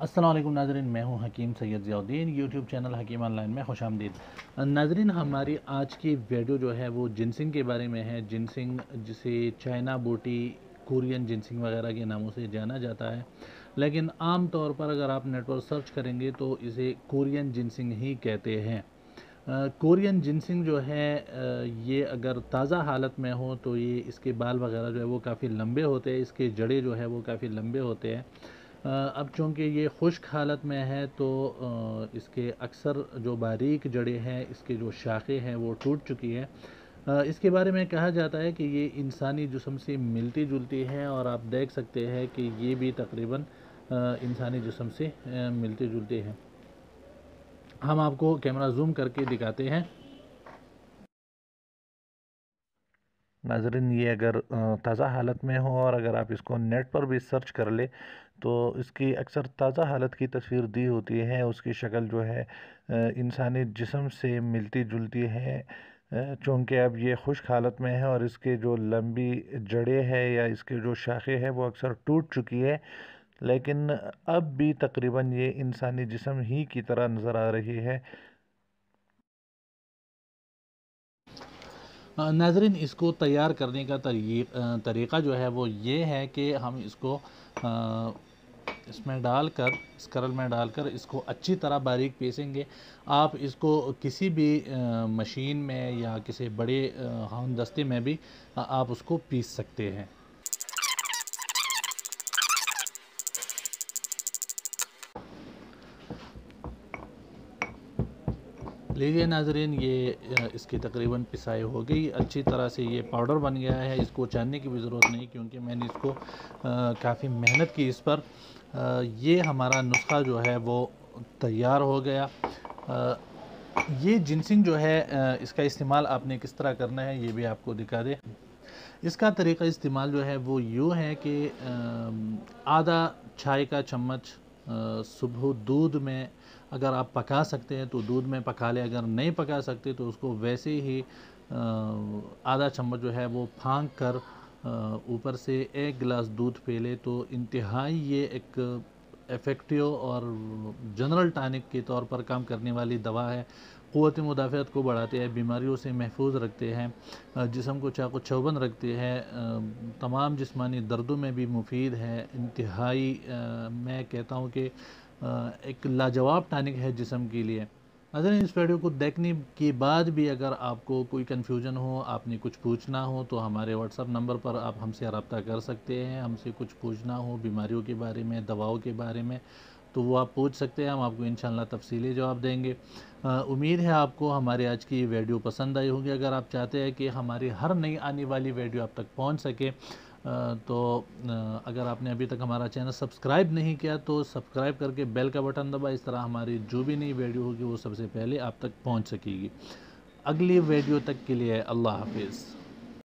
अस्सलाम वालेकुम नाज़रीन, मैं हूं हकीम सैयद ज़ियाउद्दीन। यूट्यूब चैनल हकीम ऑनलाइन में खुशामदीद। नाज़रीन, हमारी आज की वीडियो जो है वो जिनसिंग के बारे में है। जिनसिंग, जिसे चाइना बूटी, कोरियन जिनसिंग वगैरह के नामों से जाना जाता है, लेकिन आम तौर पर अगर आप नेट पर सर्च करेंगे तो इसे कोरियन जिनसिंग ही कहते हैं। कोरियन जिनसिंग जो है ये अगर ताज़ा हालत में हो तो ये इसके बाल वगैरह जो है वो काफ़ी लंबे होते हैं, इसके जड़े जो है वो काफ़ी लंबे होते हैं। अब चूँकि ये खुश्क हालत में है तो इसके अक्सर जो बारीक जड़ें हैं, इसके जो शाखें हैं वो टूट चुकी हैं। इसके बारे में कहा जाता है कि ये इंसानी जिस्म से मिलती जुलती है, और आप देख सकते हैं कि ये भी तकरीबन इंसानी जिस्म से मिलते जुलते हैं। हम आपको कैमरा जूम करके दिखाते हैं। नाज़रीन, ये अगर ताज़ा हालत में हो और अगर आप इसको नेट पर भी सर्च कर ले तो इसकी अक्सर ताज़ा हालत की तस्वीर दी होती है। उसकी शक्ल जो है इंसानी जिस्म से मिलती जुलती है, चूँकि अब ये खुश्क हालत में है और इसके जो लंबी जड़ें हैं या इसके जो शाखें हैं वो अक्सर टूट चुकी है, लेकिन अब भी तकरीबन ये इंसानी जिस्म ही की तरह नज़र आ रही है। नाज़रीन, इसको तैयार करने का तरीक़ा जो है वो ये है कि हम इसको इसमें डालकर, इस करल में डालकर इसको अच्छी तरह बारीक पीसेंगे। आप इसको किसी भी मशीन में या किसी बड़े हांदस्ते में भी आप उसको पीस सकते हैं। लीजिए नाज़रीन, ये इसकी तकरीबन पिसाई हो गई, अच्छी तरह से ये पाउडर बन गया है। इसको छानने की भी ज़रूरत नहीं, क्योंकि मैंने इसको काफ़ी मेहनत की इस पर। ये हमारा नुस्खा जो है वो तैयार हो गया। ये जिनसिंग जो है इसका इस्तेमाल आपने किस तरह करना है ये भी आपको दिखा दे। इसका तरीक़ा इस्तेमाल जो है वो यूँ है कि आधा चाय का चम्मच सुबह दूध में अगर आप पका सकते हैं तो दूध में पका लें, अगर नहीं पका सकते तो उसको वैसे ही आधा चम्मच जो है वो फांक कर ऊपर से एक गिलास दूध पी ले तो इंतहाई ये एक इफ़ेक्टिव और जनरल टॉनिक के तौर पर काम करने वाली दवा है। क़ुव्वत मुदाफ़अत को बढ़ाते हैं, बीमारियों से महफूज रखते हैं, जिस्म को चाक़ो चौबंद रखते हैं, तमाम जिस्मानी दर्दों में भी मुफीद है। इंतहाई मैं कहता हूँ कि एक लाजवाब टॉनिक है जिस्म के लिए। अगर इस वीडियो को देखने के बाद भी अगर आपको कोई कन्फ्यूजन हो, आपने कुछ पूछना हो, तो हमारे व्हाट्सअप नंबर पर आप हमसे रब्ता कर सकते हैं। हमसे कुछ पूछना हो बीमारियों के बारे में, दवाओं के बारे में, तो वो आप पूछ सकते हैं। हम आपको इंशाल्लाह तफसीली जवाब देंगे। उम्मीद है आपको हमारी आज की वीडियो पसंद आई होगी। अगर आप चाहते हैं कि हमारी हर नई आने वाली वीडियो आप तक पहुंच सके तो अगर आपने अभी तक हमारा चैनल सब्सक्राइब नहीं किया तो सब्सक्राइब करके बेल का बटन दबा। इस तरह हमारी जो भी नई वीडियो होगी वो सबसे पहले आप तक पहुंच सकेगी। अगली वीडियो तक के लिए अल्लाह हाफिज़।